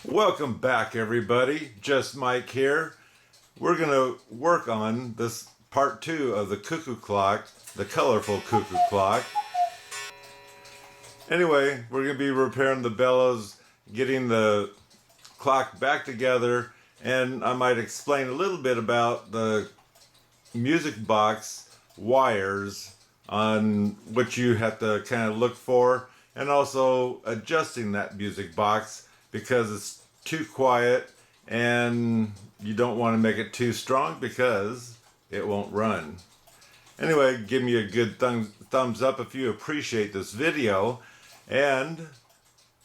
Welcome back, everybody. Just Mike here. We're going to work on this part 2 of the cuckoo clock, the colorful cuckoo clock. Anyway, we're going to be repairing the bellows, getting the clock back together, and I might explain a little bit about the music box wires on what you have to kind of look for, and also adjusting that music box because it's too quiet and you don't want to make it too strong because it won't run. Anyway, give me a good thumbs up if you appreciate this video, and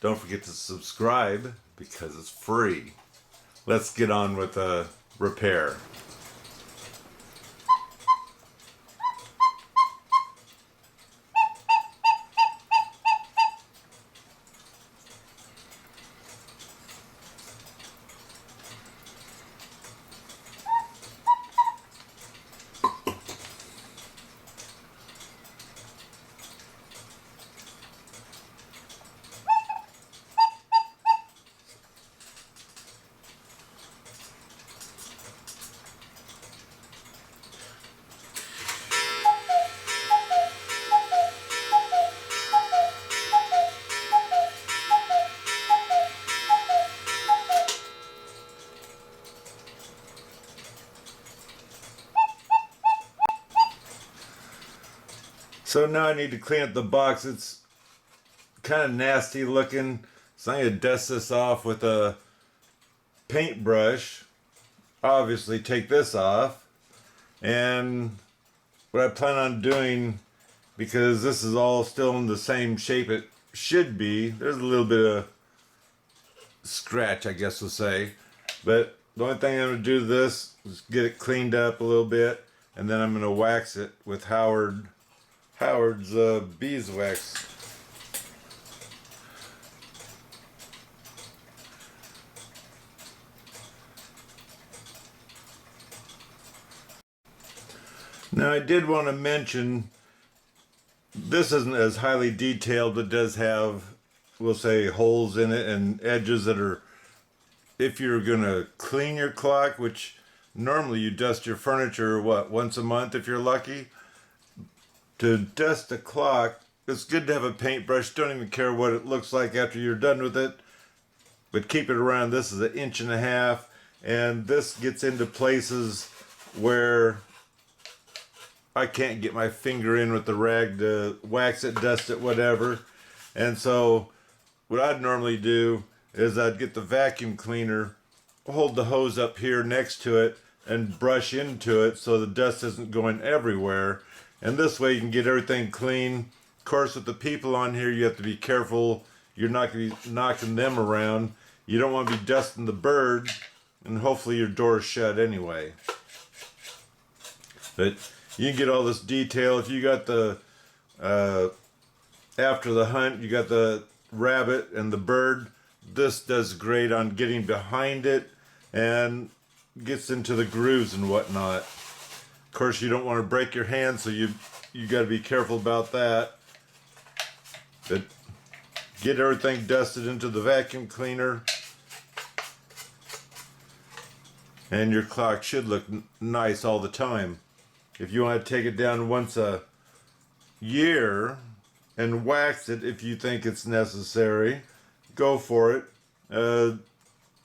don't forget to subscribe because it's free. Let's get on with the repair. So now I need to clean up the box. It's kind of nasty looking, so I'm going to dust this off with a paintbrush. Obviously take this off, and what I plan on doing, because this is all still in the same shape it should be, there's a little bit of scratch, I guess we'll say, but the only thing I'm going to do to this is get it cleaned up a little bit, and then I'm going to wax it with Howard's beeswax. Now I did want to mention, this isn't as highly detailed, but does have, we'll say, holes in it and edges that are, if you're going to clean your clock, which normally you dust your furniture, once a month if you're lucky. To dust a clock, it's good to have a paintbrush. Don't even care what it looks like after you're done with it, but keep it around. This is 1.5 inches, and this gets into places where I can't get my finger in with the rag to wax it, dust it, whatever. And so what I'd normally do is I'd get the vacuum cleaner, hold the hose up here next to it, and brush into it so the dust isn't going everywhere. And this way you can get everything clean. Of course, with the people on here, you have to be careful. You're not going to be knocking them around. You don't want to be dusting the bird, and hopefully your door's shut anyway. But you can get all this detail. If you got the, after the hunt, you got the rabbit and the bird, this does great on getting behind it and gets into the grooves and whatnot. Of course, you don't want to break your hand, so you got to be careful about that. But get everything dusted into the vacuum cleaner, and your clock should look nice all the time. If you want to take it down once a year and wax it if you think it's necessary, go for it.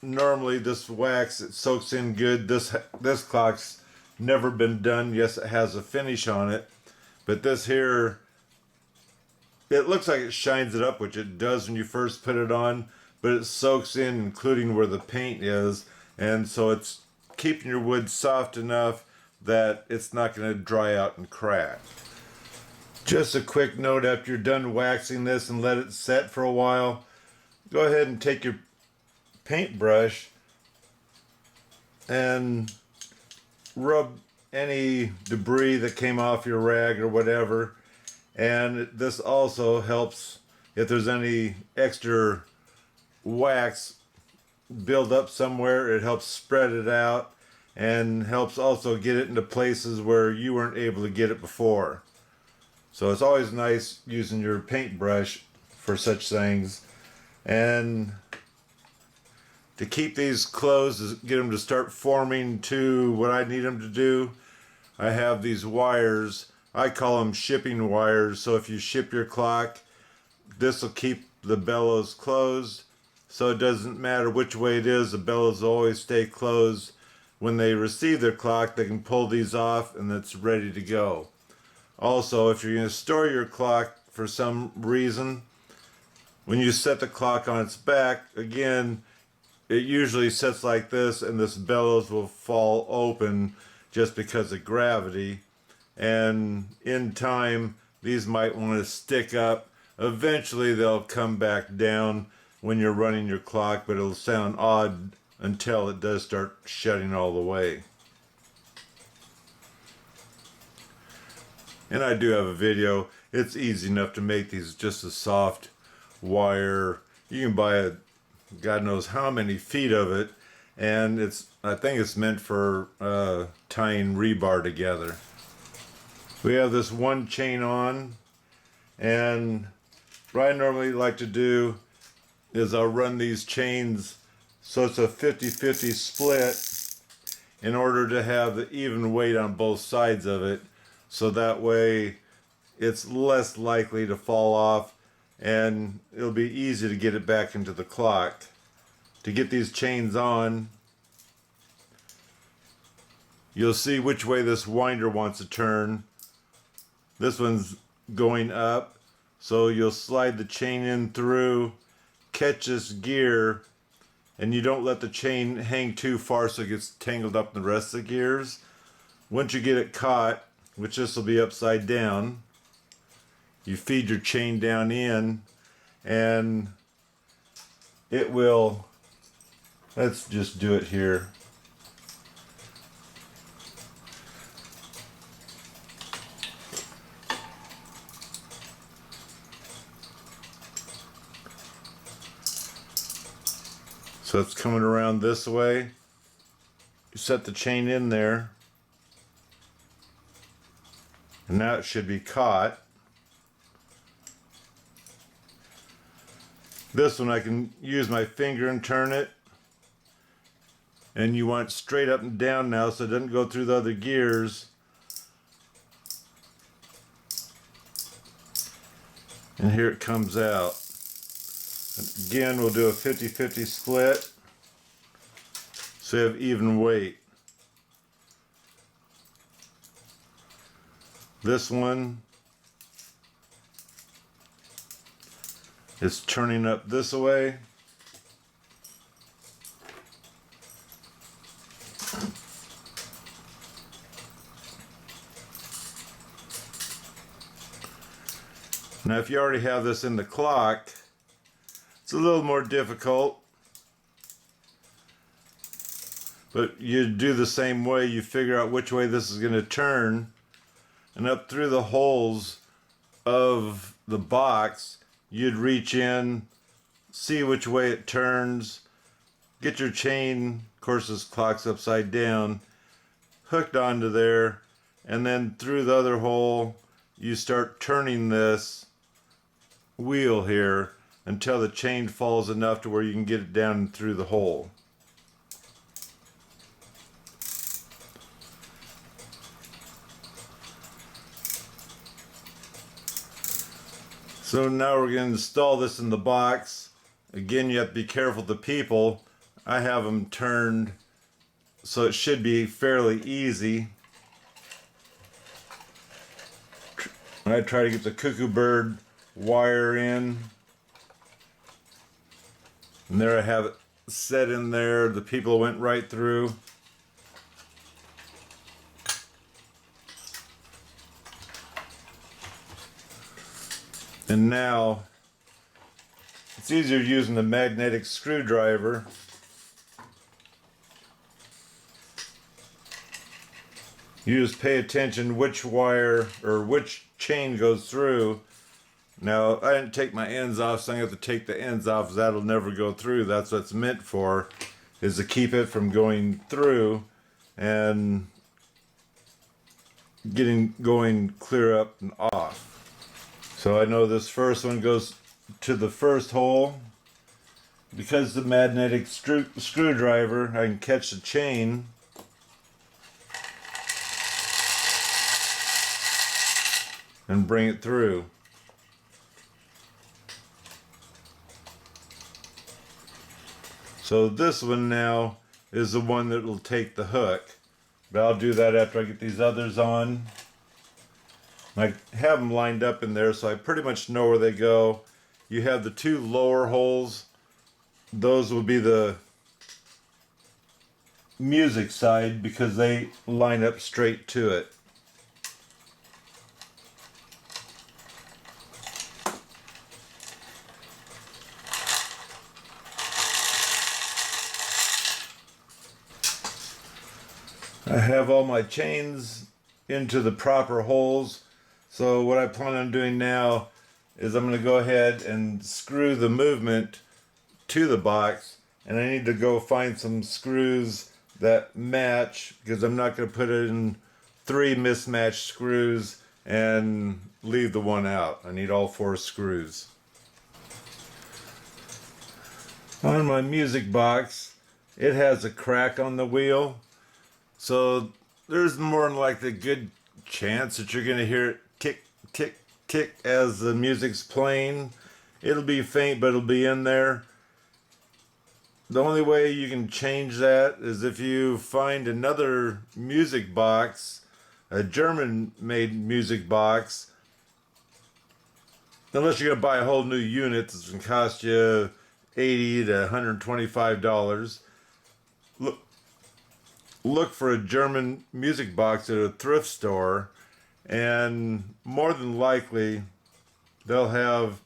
Normally this wax, it soaks in good. This clock's never been done. Yes, it has a finish on it, but this here, it looks like it shines it up, which it does when you first put it on, but it soaks in, including where the paint is, and so it's keeping your wood soft enough that it's not going to dry out and crack. Just a quick note, after you're done waxing this and let it set for a while, go ahead and take your paintbrush and rub any debris that came off your rag or whatever. And this also helps if there's any extra wax build up somewhere. It helps spread it out and helps also get it into places where you weren't able to get it before. So it's always nice using your paintbrush for such things. And To keep these closed, to get them to start forming to what I need them to do, I have these wires. I call them shipping wires. So if you ship your clock, this will keep the bellows closed. So it doesn't matter which way it is, the bellows always stay closed. When they receive their clock, they can pull these off and it's ready to go. Also, if you're going to store your clock for some reason, when you set the clock on its back, again, it usually sits like this and this bellows will fall open just because of gravity. And in time, these might want to stick up. Eventually, they'll come back down when you're running your clock, but it'll sound odd until it does start shutting all the way. And I do have a video. It's easy enough to make these, just a soft wire. You can buy a God knows how many feet of it, and I think it's meant for tying rebar together. We have this one chain on, and what I normally like to do is I'll run these chains so it's a 50-50 split in order to have the even weight on both sides of it, so that way it's less likely to fall off and it'll be easy to get it back into the clock. To get these chains on, you'll see which way this winder wants to turn. This one's going up, so you'll slide the chain in through, catch this gear, and you don't let the chain hang too far so it gets tangled up in the rest of the gears. Once you get it caught, which this will be upside down, you feed your chain down in, and it will, let's just do it here. So it's coming around this way. You set the chain in there, and now it should be caught. This one I can use my finger and turn it, and you want it straight up and down now so it doesn't go through the other gears. And here it comes out. Again, we'll do a 50-50 split so you have even weight. This one is turning up this way. Now if you already have this in the clock, it's a little more difficult, but you do the same way. You figure out which way this is going to turn, and up through the holes of the box you'd reach in, see which way it turns, get your chain, of course this clock's upside down, hooked onto there, and then through the other hole you start turning this wheel here until the chain falls enough to where you can get it down through the hole. So now we're going to install this in the box. Again, you have to be careful with the people. I have them turned so it should be fairly easy. I try to get the Cuckoo bird wire in. And there I have it set in there. The people went right through. And now it's easier using the magnetic screwdriver. You just pay attention which wire or which chain goes through. Now, I didn't take my ends off, so I'm going to have to take the ends off. That'll never go through. That's what it's meant for, is to keep it from going through and going clear up and off. So I know this first one goes to the first hole, because the magnetic screwdriver, I can catch the chain and bring it through. So this one now is the one that will take the hook, but I'll do that after I get these others on. I have them lined up in there, so I pretty much know where they go. You have the two lower holes. Those will be the music side because they line up straight to it. I have all my chains into the proper holes. So what I plan on doing now is I'm going to go ahead and screw the movement to the box, and I need to go find some screws that match because I'm not going to put it in 3 mismatched screws and leave the one out. I need all 4 screws. On my music box, it has a crack on the wheel. So there's more than likely a good chance that you're going to hear it tick, tick, tick as the music's playing. It'll be faint, but it'll be in there. The only way you can change that is if you find another music box, a German-made music box. Unless you're going to buy a whole new unit, it's going to cost you $80 to $125. Look for a German music box at a thrift store, and more than likely they'll have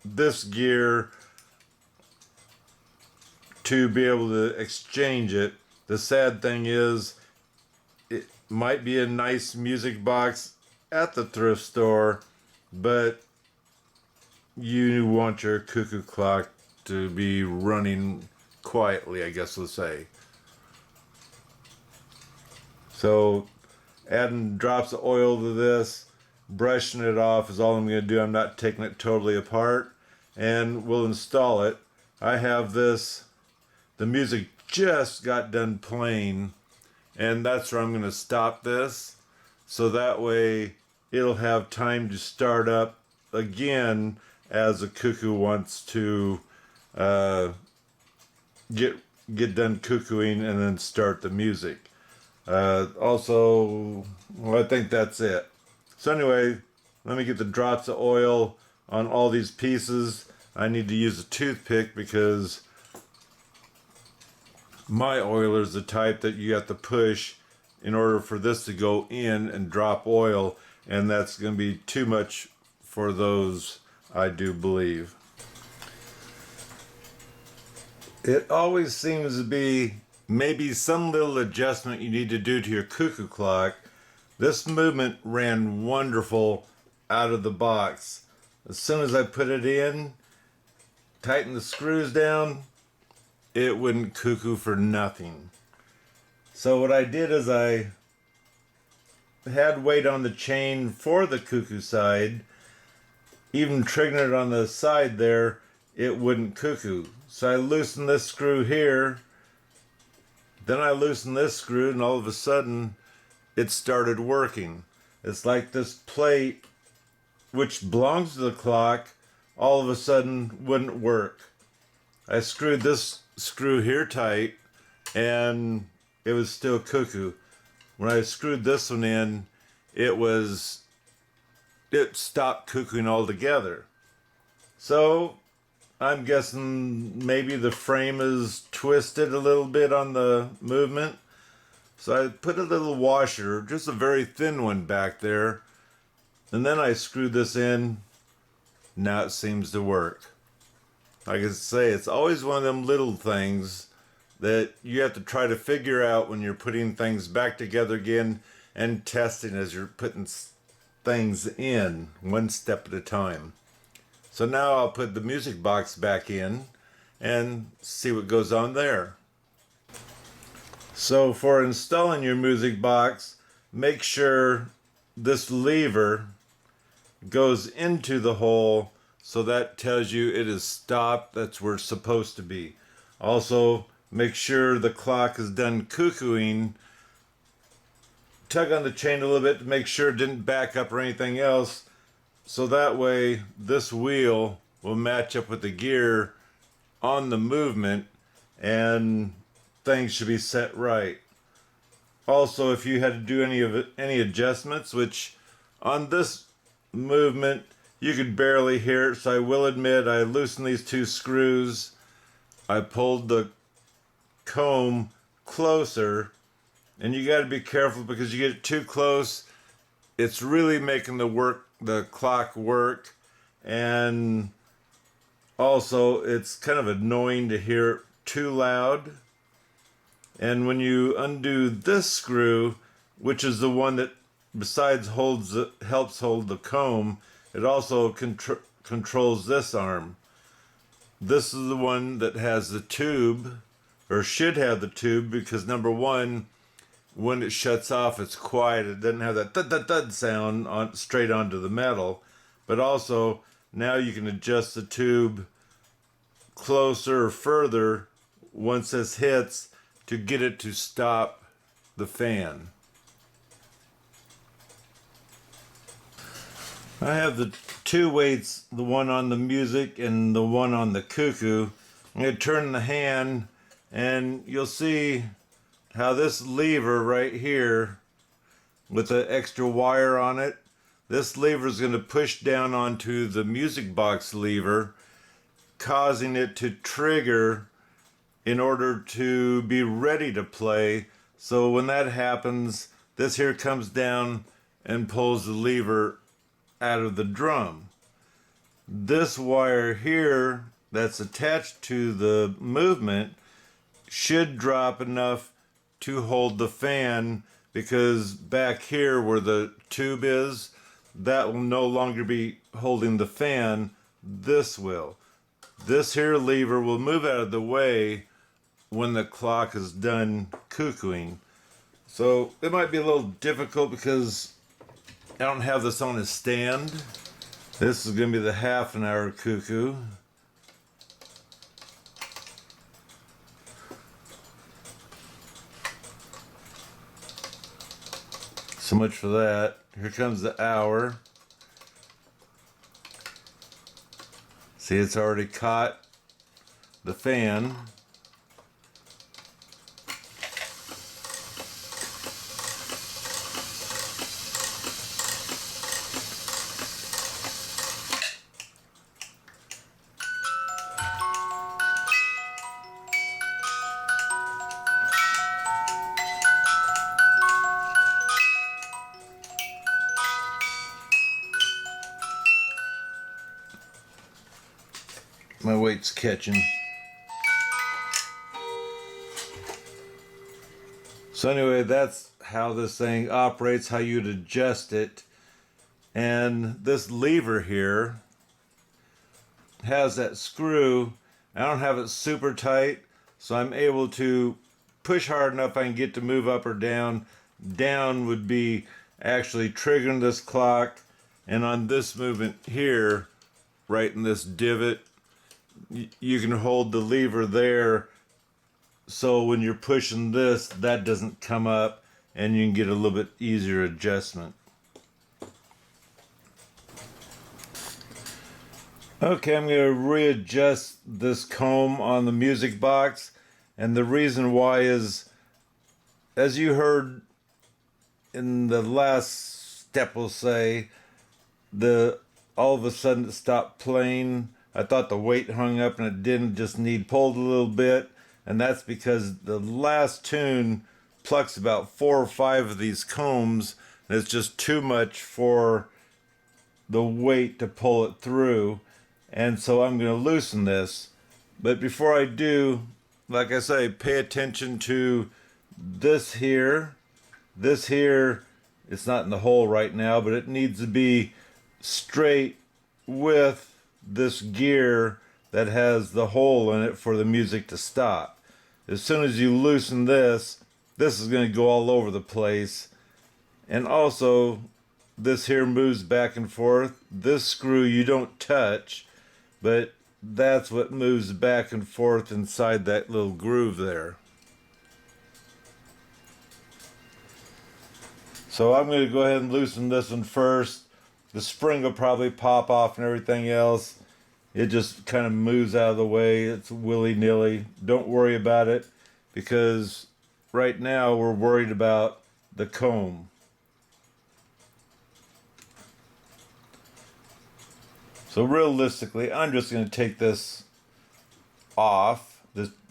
this gear to be able to exchange it. The sad thing is it might be a nice music box at the thrift store, but you want your cuckoo clock to be running quietly, I guess we'll say. So adding drops of oil to this, brushing it off is all I'm going to do. I'm not taking it totally apart, and we'll install it. I have this, the music just got done playing, and that's where I'm going to stop this, so that way it'll have time to start up again as the cuckoo wants to get done cuckooing and then start the music. Also, well, I think that's it. So anyway, let me get the drops of oil on all these pieces. I need to use a toothpick because my oiler is the type that you have to push in order for this to go in and drop oil, and that's going to be too much for those, I do believe. It always seems to be maybe some little adjustment you need to do to your cuckoo clock. This movement ran wonderful out of the box. As soon as I put it in, tighten the screws down, it wouldn't cuckoo for nothing. So what I did is I had weight on the chain for the cuckoo side. Even triggering it on the side there, it wouldn't cuckoo. So I loosened this screw here. Then I loosened this screw, and all of a sudden it started working. It's like this plate, which belongs to the clock, all of a sudden wouldn't work. I screwed this screw here tight, and it was still cuckoo. When I screwed this one in, it stopped cuckooing altogether. So I'm guessing maybe the frame is twisted a little bit on the movement. So I put a little washer, just a very thin one back there, and then I screwed this in. Now it seems to work. Like I say, it's always one of them little things that you have to try to figure out when you're putting things back together again and testing as you're putting things in, one step at a time. So now I'll put the music box back in and see what goes on there. So for installing your music box, make sure this lever goes into the hole so that tells you it is stopped. That's where it's supposed to be. Also, make sure the clock is done cuckooing. Tug on the chain a little bit to make sure it didn't back up or anything else, so that way this wheel will match up with the gear on the movement and things should be set right. Also, if you had to do any adjustments, which on this movement you could barely hear it, so I will admit I loosened these two screws. I pulled the comb closer, and you got to be careful because you get it too close, it's really making the clock work, and also it's kind of annoying to hear it too loud. And when you undo this screw, which is the one that besides helps hold the comb, it also controls this arm. This is the one that has the tube, or should have the tube, because number one, when it shuts off, it's quiet. It doesn't have that thud sound straight onto the metal. But also, now you can adjust the tube closer or further once this hits to get it to stop the fan. I have the two weights, the one on the music and the one on the Cuckoo. I'm going to turn the hand, and you'll see how this lever right here with the extra wire on it, this lever is going to push down onto the music box lever, causing it to trigger in order to be ready to play. So when that happens, this here comes down and pulls the lever out of the drum. This wire here that's attached to the movement should drop enough to hold the fan, because back here where the tube is, that will no longer be holding the fan. This will. This here lever will move out of the way when the clock is done cuckooing. So it might be a little difficult because I don't have this on a stand. This is going to be the half-an-hour cuckoo. So much for that. Here comes the hour. See, it's already caught the fan. My weight's catching. So anyway, that's how this thing operates, how you'd adjust it. And this lever here has that screw. I don't have it super tight, so I'm able to push hard enough I can get to move up or down. Down would be actually triggering this clock, and on this movement here, right in this divot, you can hold the lever there, so when you're pushing this, that doesn't come up, and you can get a little bit easier adjustment. Okay, I'm going to readjust this comb on the music box, and the reason why is, as you heard in the last step, we'll say, all of a sudden it stopped playing. I thought the weight hung up and it didn't, just need pulled a little bit, and that's because the last tune plucks about 4 or 5 of these combs, and it's just too much for the weight to pull it through, and so I'm going to loosen this. But before I do, like I say, pay attention to this here. This here, it's not in the hole right now, but it needs to be straight with this gear that has the hole in it for the music to stop. As soon as you loosen this, this is going to go all over the place. And also, this here moves back and forth. This screw you don't touch. but that's what moves back and forth inside that little groove there. So I'm going to go ahead and loosen this one first. The spring will probably pop off and everything else. It just kind of moves out of the way. It's willy-nilly. Don't worry about it, because right now we're worried about the comb. So realistically, I'm just going to take this off,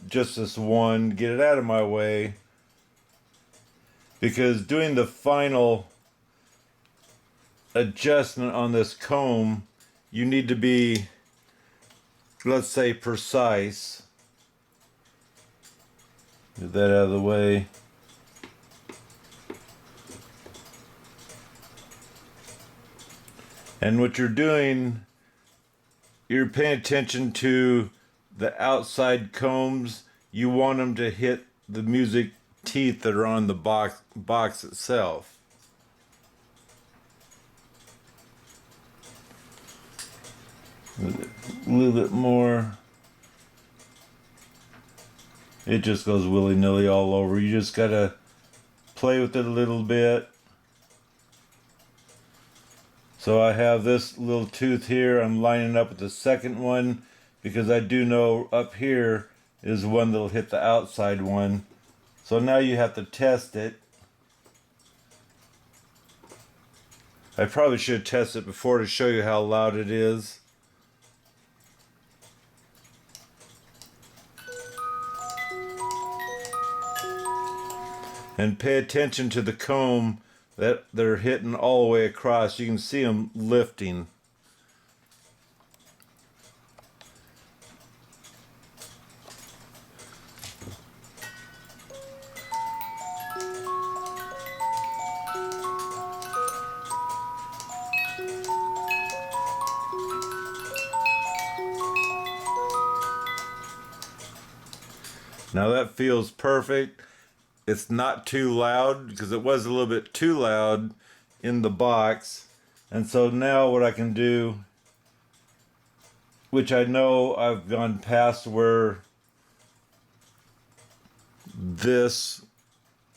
just this one, get it out of my way, because doing the final adjustment on this comb, you need to be, let's say, precise. Get that out of the way. And what you're doing, you're paying attention to the outside combs. You want them to hit the music teeth that are on the box itself. A little bit more. It just goes willy-nilly all over. You just gotta play with it a little bit. So I have this little tooth here. I'm lining up with the second one, because I do know up here is one that'll hit the outside one. So now you have to test it. I probably should have tested it before to show you how loud it is. And pay attention to the comb that they're hitting all the way across. You can see them lifting. Now that feels perfect. It's not too loud, because it was a little bit too loud in the box. And so now what I can do, which I know I've gone past where this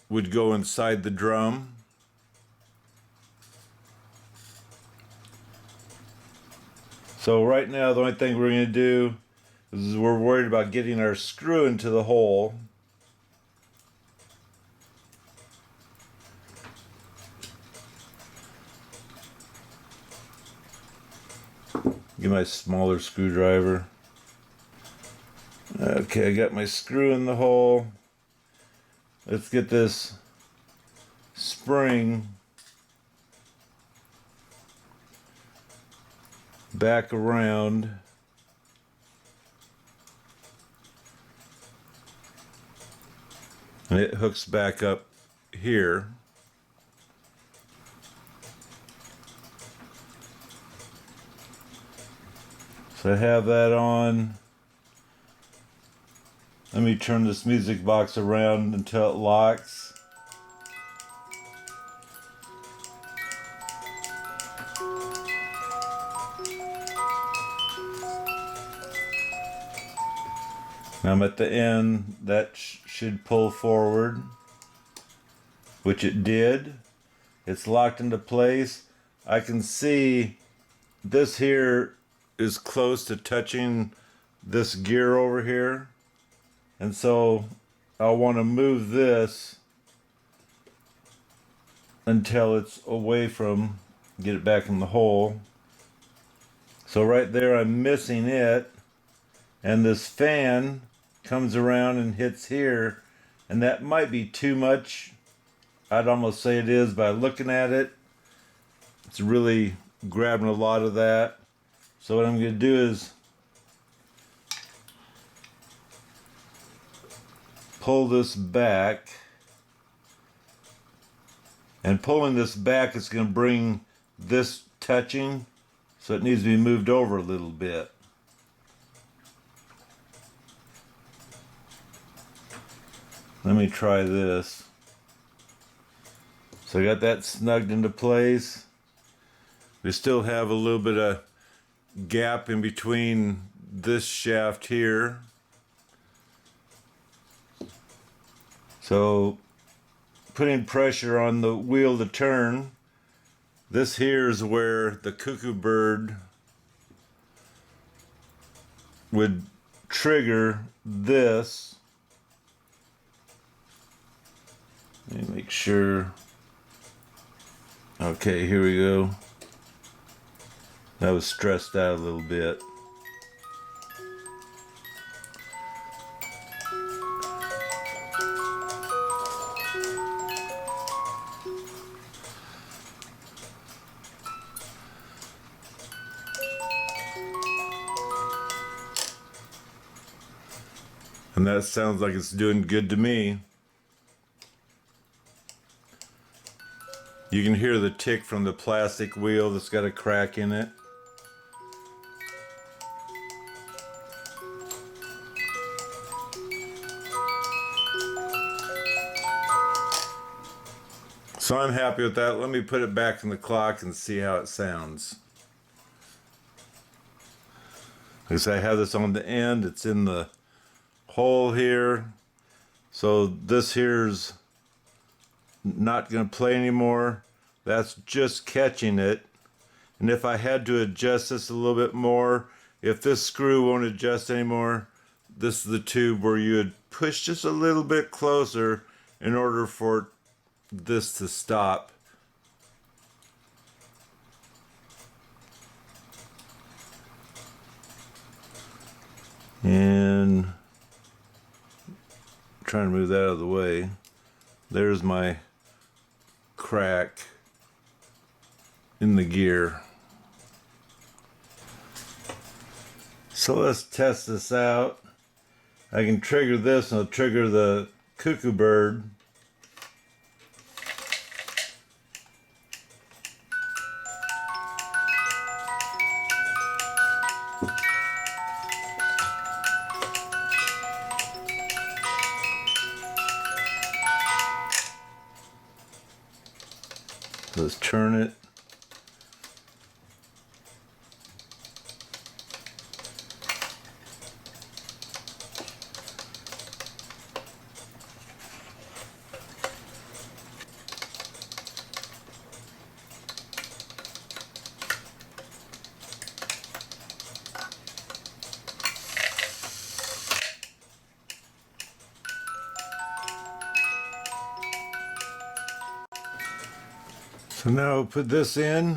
would go inside the drum. So right now the only thing we're going to do is we're worried about getting our screw into the hole. Get my smaller screwdriver. Okay, I got my screw in the hole. Let's get this spring back around. And it hooks back up here. So I have that on. Let me turn this music box around until it locks. I'm at the end. That should pull forward, which it did. It's locked into place. I can see this here is close to touching this gear over here, and so I'll want to move this until it's away from, get it back in the hole. So right there I'm missing it, and this fan comes around and hits here, and that might be too much. I'd almost say it is by looking at it. It's really grabbing a lot of that. So what I'm going to do is pull this back, and pulling this back is going to bring this touching, so it needs to be moved over a little bit. Let me try this. So I got that snugged into place. We still have a little bit of gap in between this shaft here. So putting pressure on the wheel to turn, this here is where the cuckoo bird would trigger this. Let me make sure. Okay, here we go. That was stressed out a little bit. And that sounds like it's doing good to me. You can hear the tick from the plastic wheel that's got a crack in it. So I'm happy with that. Let me put it back in the clock and see how it sounds. Because I have this on the end, it's in the hole here. So this here's not going to play anymore. That's just catching it. And if I had to adjust this a little bit more, if this screw won't adjust anymore, this is the tube where you would push just a little bit closer in order for this to stop. And trying to move that out of the way. There's my crack in the gear. So let's test this out. I can trigger this and I'll trigger the cuckoo bird. Let's turn it. So now I'll put this in.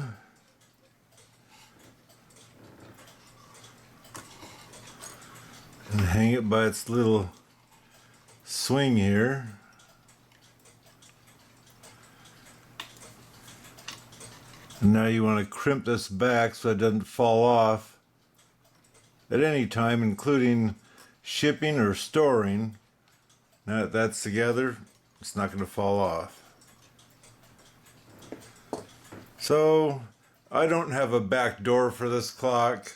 And hang it by its little swing here. And now you want to crimp this back so it doesn't fall off at any time, including shipping or storing. Now that that's together, it's not going to fall off. So I don't have a back door for this clock.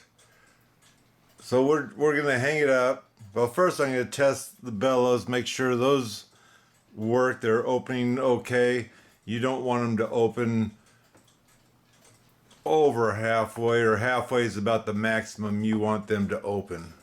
So we're going to hang it up. Well, first I'm going to test the bellows, make sure those work. They're opening okay. You don't want them to open over halfway, or halfway is about the maximum you want them to open.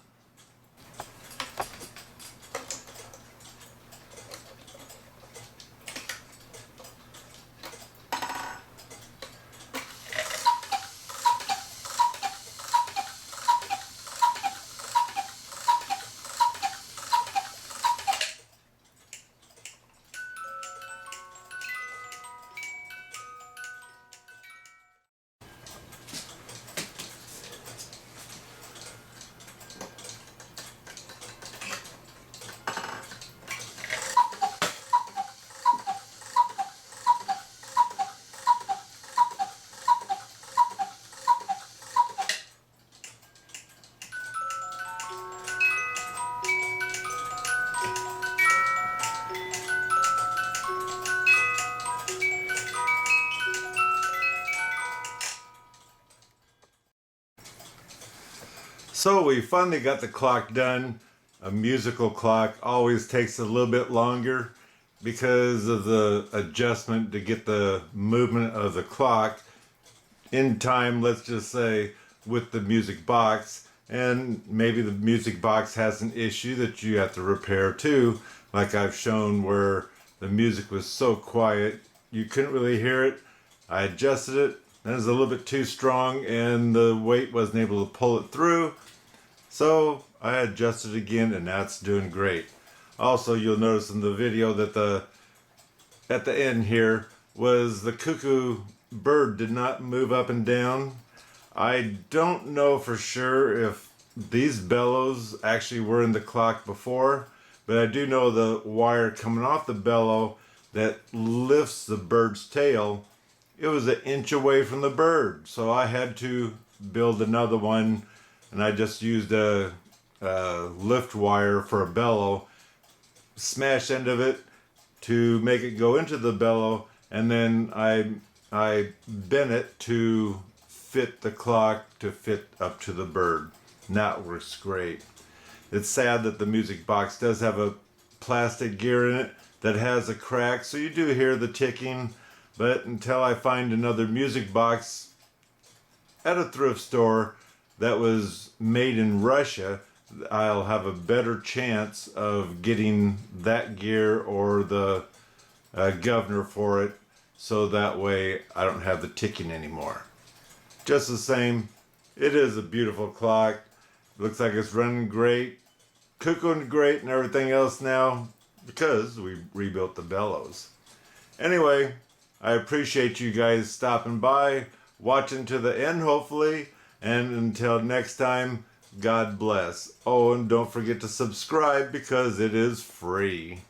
So we finally got the clock done. A musical clock always takes a little bit longer because of the adjustment to get the movement of the clock in time, let's just say with the music box, and maybe the music box has an issue that you have to repair too, like I've shown where the music was so quiet you couldn't really hear it. I adjusted it, and it was a little bit too strong and the weight wasn't able to pull it through, so I adjusted again, and that's doing great. Also, you'll notice in the video that at the end here was the cuckoo bird did not move up and down. I don't know for sure if these bellows actually were in the clock before, but I do know the wire coming off the bellow that lifts the bird's tail, it was an inch away from the bird, so I had to build another one, and I just used a lift wire for a bellow, smash end of it to make it go into the bellow, and then I bent it to fit the clock to fit up to the bird. And that works great. It's sad that the music box does have a plastic gear in it that has a crack, so you do hear the ticking, but until I find another music box at a thrift store that was made in Russia, I'll have a better chance of getting that gear or the governor for it, so that way I don't have the ticking anymore. Just the same, it is a beautiful clock. Looks like it's running great, cuckooing great and everything else now because we rebuilt the bellows. Anyway, I appreciate you guys stopping by, watching to the end hopefully, and until next time, God bless. Oh, and don't forget to subscribe because it is free.